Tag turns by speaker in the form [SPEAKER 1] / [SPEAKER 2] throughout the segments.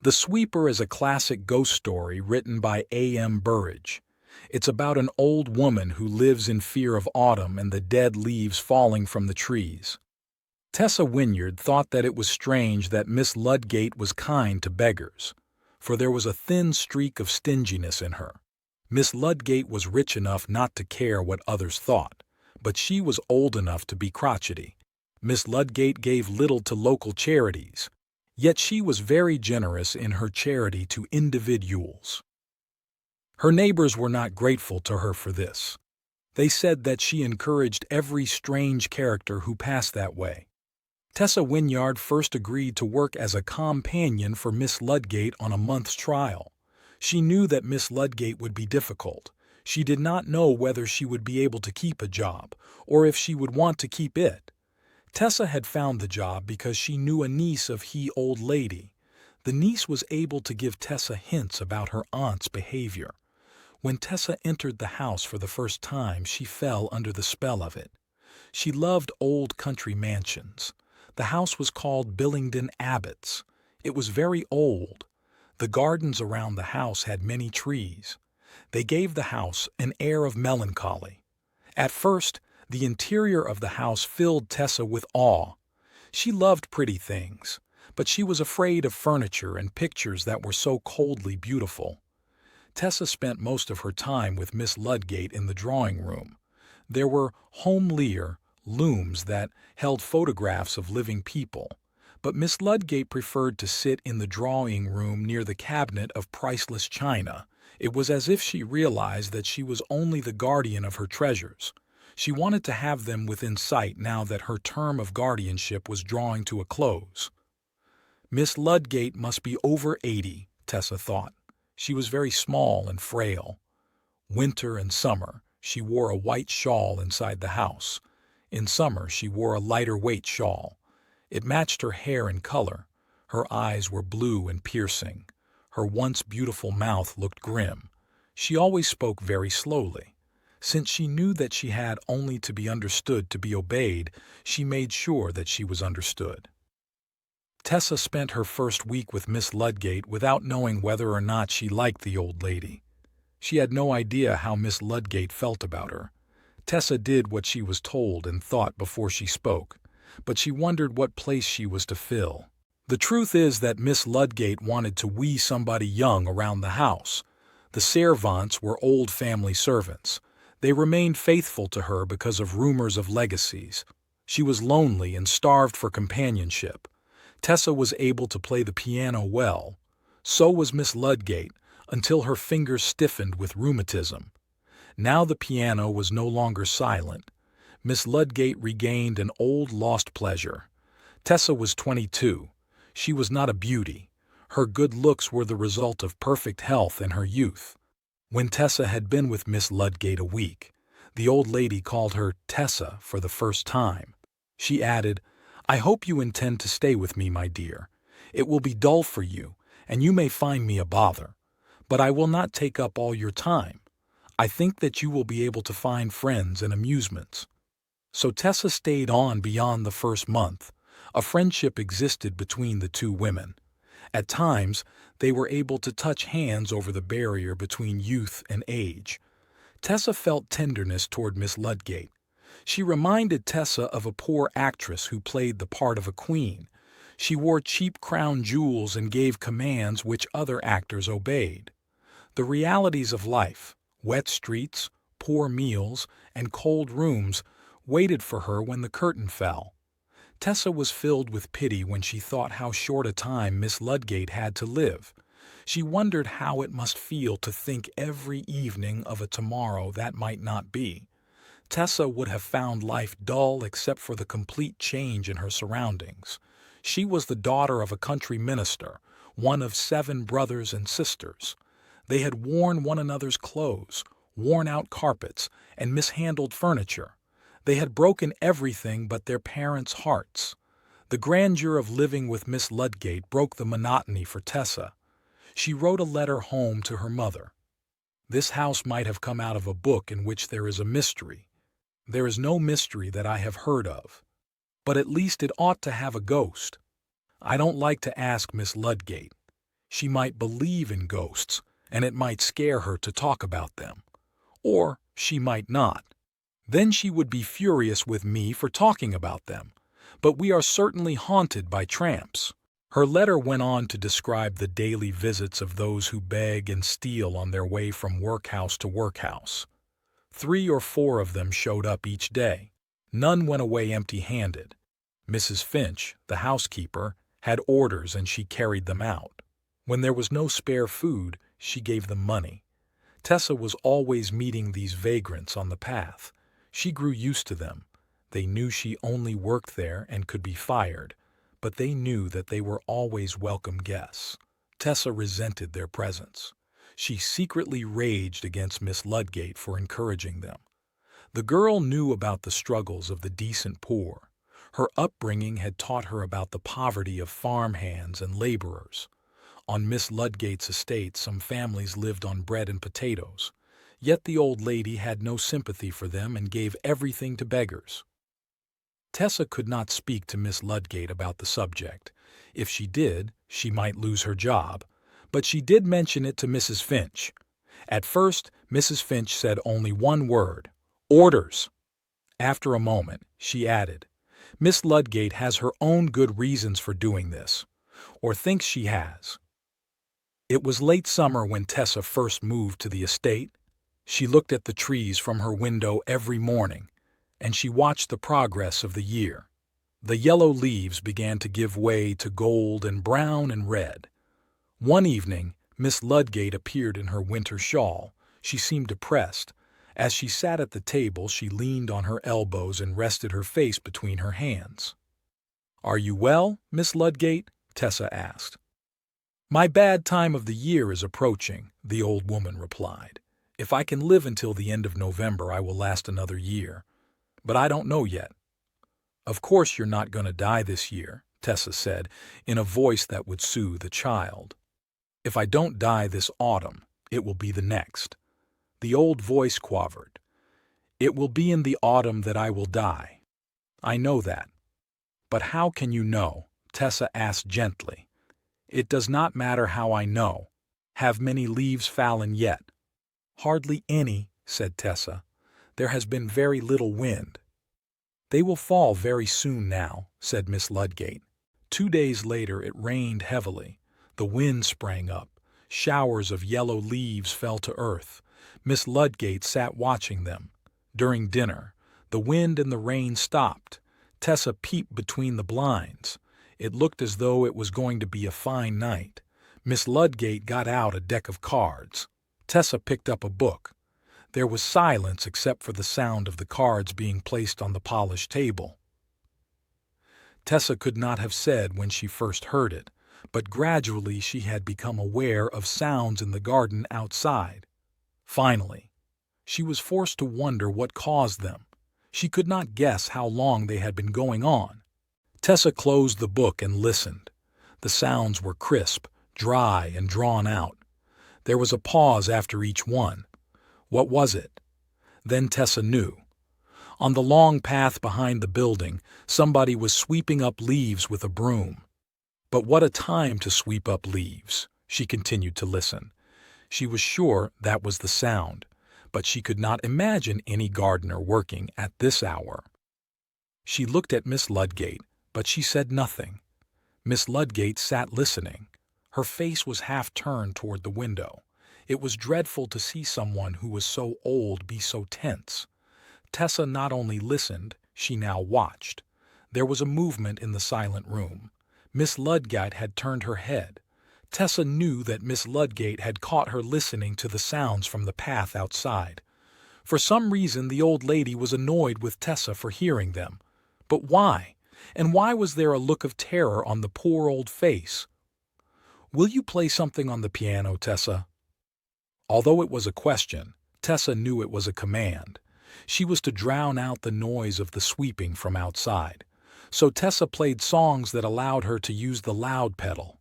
[SPEAKER 1] The Sweeper is a classic ghost story written by A.M. Burrage. It's about an old woman who lives in fear of autumn and the dead leaves falling from the trees. Tessa Wynyard thought that it was strange that Miss Ludgate was kind to beggars, for there was a thin streak of stinginess in her. Miss Ludgate was rich enough not to care what others thought, but she was old enough to be crotchety. Miss Ludgate gave little to local charities, yet she was very generous in her charity to individuals. Her neighbors were not grateful to her for this. They said that she encouraged every strange character who passed that way. Tessa Wynyard first agreed to work as a companion for Miss Ludgate on a month's trial. She knew that Miss Ludgate would be difficult. She did not know whether she would be able to keep a job, or if she would want to keep it. Tessa had found the job because she knew a niece of he old lady. The niece was able to give Tessa hints about her aunt's behavior. When Tessa entered the house for the first time, she fell under the spell of it. She loved old country mansions. The house was called Billingdon Abbots. It was very old. The gardens around the house had many trees. They gave the house an air of melancholy. At first, the interior of the house filled Tessa with awe. She loved pretty things, but she was afraid of furniture and pictures that were so coldly beautiful. Tessa spent most of her time with Miss Ludgate in the drawing room. There were homelier looms that held photographs of living people, but Miss Ludgate preferred to sit in the drawing room near the cabinet of priceless china. It was as if she realized that she was only the guardian of her treasures. She wanted to have them within sight now that her term of guardianship was drawing to a close. Miss Ludgate must be over 80, Tessa thought. She was very small and frail. Winter and summer, she wore a white shawl inside the house. In summer, she wore a lighter-weight shawl. It matched her hair and color. Her eyes were blue and piercing. Her once beautiful mouth looked grim. She always spoke very slowly. Since she knew that she had only to be understood to be obeyed, she made sure that she was understood. Tessa spent her first week with Miss Ludgate without knowing whether or not she liked the old lady. She had no idea how Miss Ludgate felt about her. Tessa did what she was told and thought before she spoke, but she wondered what place she was to fill. The truth is that Miss Ludgate wanted to wee somebody young around the house. The servants were old family servants. They remained faithful to her because of rumors of legacies. She was lonely and starved for companionship. Tessa was able to play the piano well. So was Miss Ludgate, until her fingers stiffened with rheumatism. Now the piano was no longer silent. Miss Ludgate regained an old lost pleasure. Tessa was 22. She was not a beauty. Her good looks were the result of perfect health in her youth. When Tessa had been with Miss Ludgate a week, the old lady called her Tessa for the first time. She added, "I hope you intend to stay with me, my dear. It will be dull for you, and you may find me a bother. But I will not take up all your time. I think that you will be able to find friends and amusements." So Tessa stayed on beyond the first month. A friendship existed between the two women. At times, they were able to touch hands over the barrier between youth and age. Tessa felt tenderness toward Miss Ludgate. She reminded Tessa of a poor actress who played the part of a queen. She wore cheap crown jewels and gave commands which other actors obeyed. The realities of life, wet streets, poor meals, and cold rooms, waited for her when the curtain fell. Tessa was filled with pity when she thought how short a time Miss Ludgate had to live. She wondered how it must feel to think every evening of a tomorrow that might not be. Tessa would have found life dull except for the complete change in her surroundings. She was the daughter of a country minister, one of 7 brothers and sisters. They had worn one another's clothes, worn out carpets, and mishandled furniture. They had broken everything but their parents' hearts. The grandeur of living with Miss Ludgate broke the monotony for Tessa. She wrote a letter home to her mother. "This house might have come out of a book in which there is a mystery. There is no mystery that I have heard of. But at least it ought to have a ghost. I don't like to ask Miss Ludgate. She might believe in ghosts, and it might scare her to talk about them. Or she might not. Then she would be furious with me for talking about them. But we are certainly haunted by tramps. Her letter went on to describe the daily visits of those who beg and steal on their way from workhouse to workhouse. 3 or 4 of them showed up each day. None went away empty-handed. Mrs. Finch, the housekeeper, had orders and she carried them out. When there was no spare food, she gave them money. Tessa was always meeting these vagrants on the path. She grew used to them. They knew she only worked there and could be fired, but they knew that they were always welcome guests. Tessa resented their presence. She secretly raged against Miss Ludgate for encouraging them. The girl knew about the struggles of the decent poor. Her upbringing had taught her about the poverty of farmhands and laborers. On Miss Ludgate's estate, some families lived on bread and potatoes. Yet the old lady had no sympathy for them and gave everything to beggars. Tessa could not speak to Miss Ludgate about the subject. If she did, she might lose her job. But she did mention it to Mrs. Finch. At first, Mrs. Finch said only one word: orders. After a moment, she added, Miss Ludgate has her own good reasons for doing this, or thinks she has. It was late summer when Tessa first moved to the estate. She looked at the trees from her window every morning, and she watched the progress of the year. The yellow leaves began to give way to gold and brown and red. One evening, Miss Ludgate appeared in her winter shawl. She seemed depressed. As she sat at the table, she leaned on her elbows and rested her face between her hands. "Are you well, Miss Ludgate?" Tessa asked. "My bad time of the year is approaching," the old woman replied. "If I can live until the end of November, I will last another year. But I don't know yet." "Of course you're not going to die this year," Tessa said, in a voice that would soothe a child. "If I don't die this autumn, it will be the next." The old voice quavered. "It will be in the autumn that I will die. I know that." "But how can you know?" Tessa asked gently. "It does not matter how I know. Have many leaves fallen yet?" "Hardly any," said Tessa. "There has been very little wind." "They will fall very soon now," said Miss Ludgate. 2 days later it rained heavily. The wind sprang up. Showers of yellow leaves fell to earth. Miss Ludgate sat watching them. During dinner, the wind and the rain stopped. Tessa peeped between the blinds. It looked as though it was going to be a fine night. Miss Ludgate got out a deck of cards. Tessa picked up a book. There was silence except for the sound of the cards being placed on the polished table. Tessa could not have said when she first heard it, but gradually she had become aware of sounds in the garden outside. Finally, she was forced to wonder what caused them. She could not guess how long they had been going on. Tessa closed the book and listened. The sounds were crisp, dry, and drawn out. There was a pause after each one. What was it? Then Tessa knew. On the long path behind the building, somebody was sweeping up leaves with a broom. But what a time to sweep up leaves! She continued to listen. She was sure that was the sound, but she could not imagine any gardener working at this hour. She looked at Miss Ludgate, but she said nothing. Miss Ludgate sat listening. Her face was half turned toward the window. It was dreadful to see someone who was so old be so tense. Tessa not only listened, she now watched. There was a movement in the silent room. Miss Ludgate had turned her head. Tessa knew that Miss Ludgate had caught her listening to the sounds from the path outside. For some reason the old lady was annoyed with Tessa for hearing them. But why? And why was there a look of terror on the poor old face? "Will you play something on the piano, Tessa?" Although it was a question, Tessa knew it was a command. She was to drown out the noise of the sweeping from outside. So Tessa played songs that allowed her to use the loud pedal.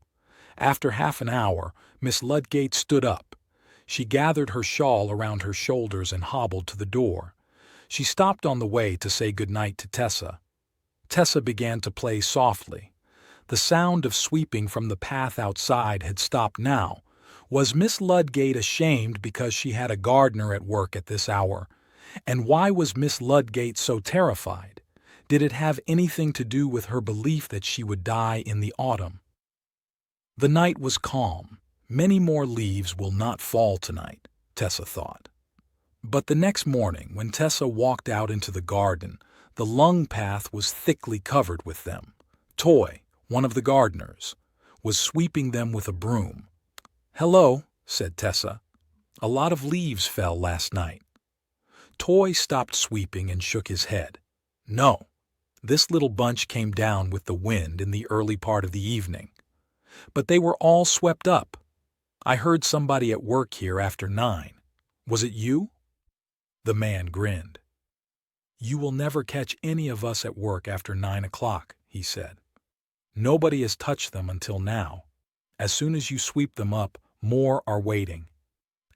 [SPEAKER 1] After half an hour, Miss Ludgate stood up. She gathered her shawl around her shoulders and hobbled to the door. She stopped on the way to say good night to Tessa. Tessa began to play softly. The sound of sweeping from the path outside had stopped now. Was Miss Ludgate ashamed because she had a gardener at work at this hour? And why was Miss Ludgate so terrified? Did it have anything to do with her belief that she would die in the autumn? The night was calm. Many more leaves will not fall tonight, Tessa thought. But the next morning, when Tessa walked out into the garden, the lung path was thickly covered with them. Toy, one of the gardeners, was sweeping them with a broom. "Hello," said Tessa. "A lot of leaves fell last night." Toy stopped sweeping and shook his head. "No, this little bunch came down with the wind in the early part of the evening. But they were all swept up. I heard somebody at work here after 9. Was it you?" The man grinned. "You will never catch any of us at work after 9 o'clock, he said. "Nobody has touched them until now. As soon as you sweep them up, more are waiting.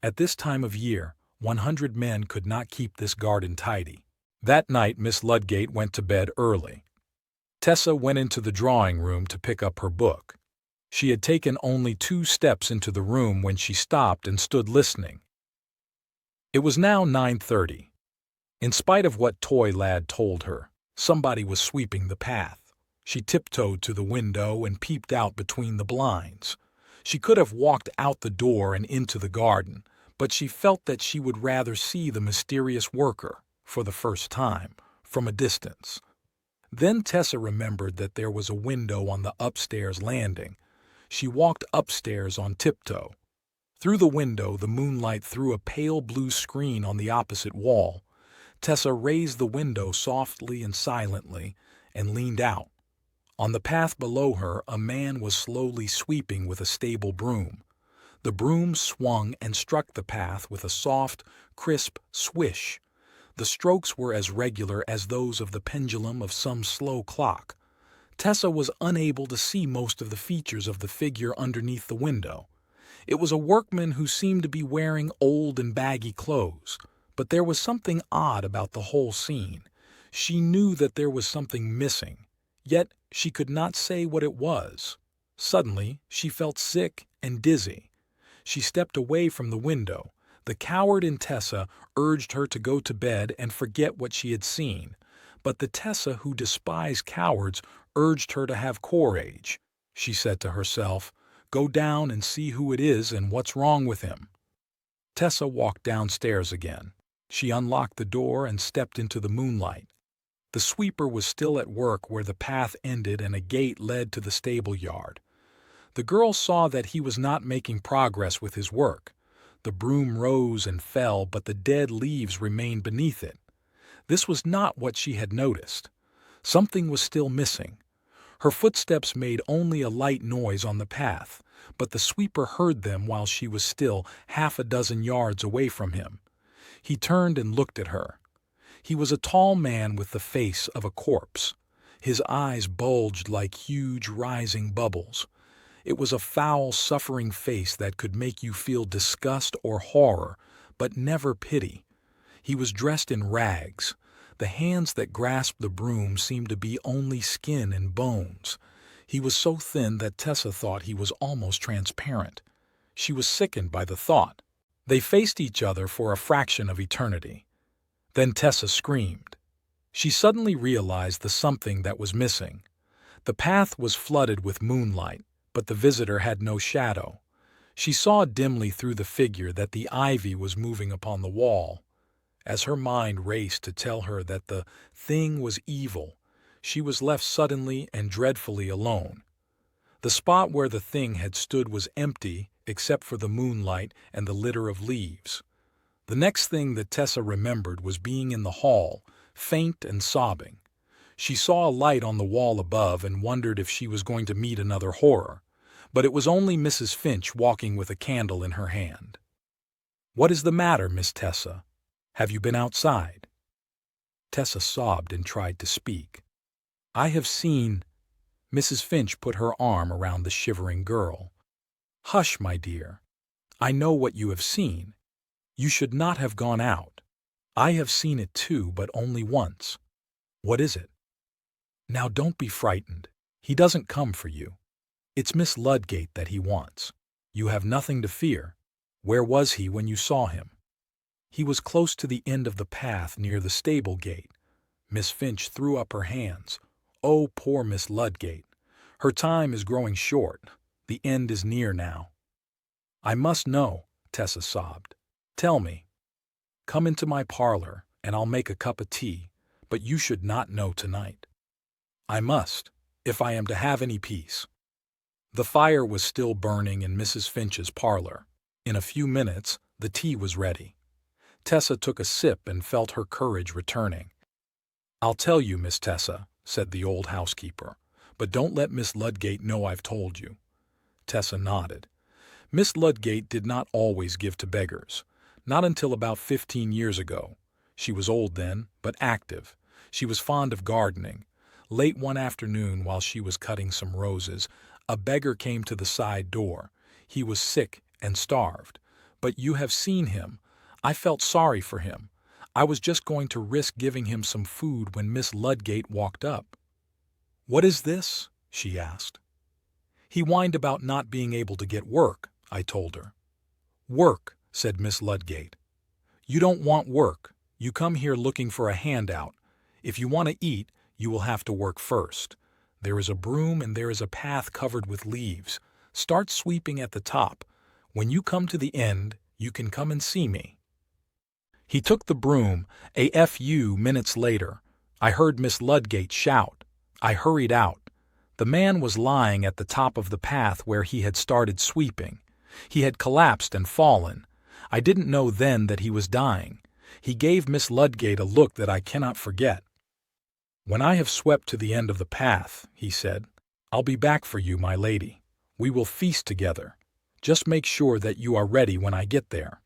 [SPEAKER 1] At this time of year, 100 men could not keep this garden tidy." That night Miss Ludgate went to bed early. Tessa went into the drawing room to pick up her book. She had taken only 2 steps into the room when she stopped and stood listening. It was now 9:30. In spite of what Toy Lad told her, somebody was sweeping the path. She tiptoed to the window and peeped out between the blinds. She could have walked out the door and into the garden, but she felt that she would rather see the mysterious worker, for the first time, from a distance. Then Tessa remembered that there was a window on the upstairs landing. She walked upstairs on tiptoe. Through the window, the moonlight threw a pale blue screen on the opposite wall. Tessa raised the window softly and silently and leaned out. On the path below her, a man was slowly sweeping with a stable broom. The broom swung and struck the path with a soft, crisp swish. The strokes were as regular as those of the pendulum of some slow clock. Tessa was unable to see most of the features of the figure underneath the window. It was a workman who seemed to be wearing old and baggy clothes, but there was something odd about the whole scene. She knew that there was something missing, yet she could not say what it was. Suddenly, she felt sick and dizzy. She stepped away from the window. The coward in Tessa urged her to go to bed and forget what she had seen, but the Tessa who despised cowards urged her to have courage. She said to herself, "Go down and see who it is and what's wrong with him." Tessa walked downstairs again. She unlocked the door and stepped into the moonlight. The sweeper was still at work where the path ended and a gate led to the stable yard. The girl saw that he was not making progress with his work. The broom rose and fell, but the dead leaves remained beneath it. This was not what she had noticed. Something was still missing. Her footsteps made only a light noise on the path, but the sweeper heard them while she was still half a dozen yards away from him. He turned and looked at her. He was a tall man with the face of a corpse. His eyes bulged like huge rising bubbles. It was a foul, suffering face that could make you feel disgust or horror, but never pity. He was dressed in rags. The hands that grasped the broom seemed to be only skin and bones. He was so thin that Tessa thought he was almost transparent. She was sickened by the thought. They faced each other for a fraction of eternity. Then Tessa screamed. She suddenly realized the something that was missing. The path was flooded with moonlight, but the visitor had no shadow. She saw dimly through the figure that the ivy was moving upon the wall. As her mind raced to tell her that the thing was evil, she was left suddenly and dreadfully alone. The spot where the thing had stood was empty except for the moonlight and the litter of leaves. The next thing that Tessa remembered was being in the hall, faint and sobbing. She saw a light on the wall above and wondered if she was going to meet another horror, but it was only Mrs. Finch walking with a candle in her hand. "What is the matter, Miss Tessa? Have you been outside?" Tessa sobbed and tried to speak. "I have seen—" Mrs. Finch put her arm around the shivering girl. "Hush, my dear. I know what you have seen. You should not have gone out. I have seen it too, but only once." "What is it?" "Now don't be frightened. He doesn't come for you. It's Miss Ludgate that he wants. You have nothing to fear. Where was he when you saw him? He was close to the end of the path near the stable gate. Miss Finch threw up her hands. Oh, poor Miss Ludgate. Her time is growing short. The end is near now. I must know, Tessa sobbed. Tell me. Come into my parlor, and I'll make a cup of tea, but you should not know tonight. I must, if I am to have any peace. The fire was still burning in Mrs. Finch's parlor. In a few minutes, the tea was ready. Tessa took a sip and felt her courage returning. I'll tell you, Miss Tessa, said the old housekeeper, but don't let Miss Ludgate know I've told you. Tessa nodded. Miss Ludgate did not always give to beggars. Not until about 15 years ago. She was old then, but active. She was fond of gardening. Late one afternoon, while she was cutting some roses, a beggar came to the side door. He was sick and starved. But you have seen him. I felt sorry for him. I was just going to risk giving him some food when Miss Ludgate walked up. What is this? She asked. He whined about not being able to get work, I told her. Work, said Miss Ludgate. You don't want work. You come here looking for a handout. If you want to eat, you will have to work first. There is a broom and there is a path covered with leaves. Start sweeping at the top. When you come to the end, you can come and see me. He took the broom. A few minutes later, I heard Miss Ludgate shout. I hurried out. The man was lying at the top of the path where he had started sweeping. He had collapsed and fallen. I didn't know then that he was dying. He gave Miss Ludgate a look that I cannot forget. When I have swept to the end of the path, he said, I'll be back for you, my lady. We will feast together. Just make sure that you are ready when I get there.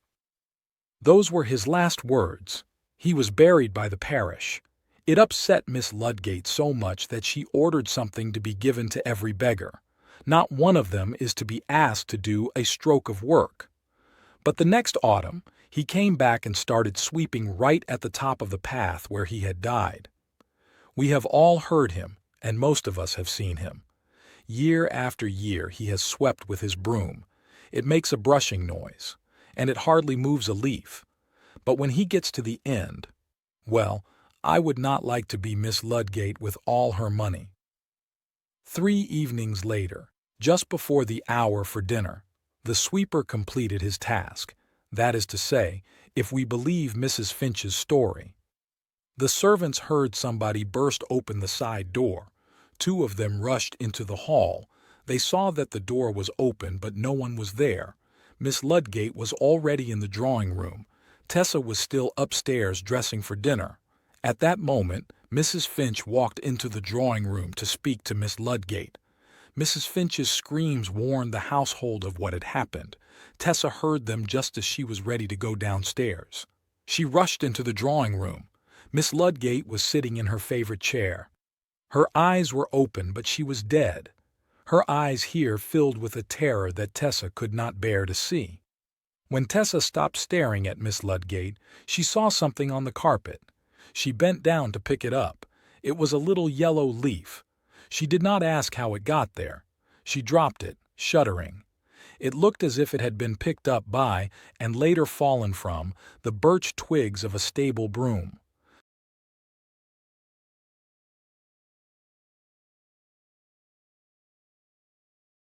[SPEAKER 1] Those were his last words. He was buried by the parish. It upset Miss Ludgate so much that she ordered something to be given to every beggar. Not one of them is to be asked to do a stroke of work. But the next autumn, he came back and started sweeping right at the top of the path where he had died. We have all heard him, and most of us have seen him. Year after year he has swept with his broom. It makes a brushing noise, and it hardly moves a leaf. But when he gets to the end, well, I would not like to be Miss Ludgate with all her money. 3 evenings later, just before the hour for dinner, the sweeper completed his task, that is to say, if we believe Mrs. Finch's story. The servants heard somebody burst open the side door. 2 of them rushed into the hall. They saw that the door was open, but no one was there. Miss Ludgate was already in the drawing room. Tessa was still upstairs dressing for dinner. At that moment, Mrs. Finch walked into the drawing room to speak to Miss Ludgate. Mrs. Finch's screams warned the household of what had happened. Tessa heard them just as she was ready to go downstairs. She rushed into the drawing room. Miss Ludgate was sitting in her favorite chair. Her eyes were open, but she was dead. Her eyes here filled with a terror that Tessa could not bear to see. When Tessa stopped staring at Miss Ludgate, she saw something on the carpet. She bent down to pick it up. It was a little yellow leaf. She did not ask how it got there. She dropped it, shuddering. It looked as if it had been picked up by, and later fallen from, the birch twigs of a stable broom.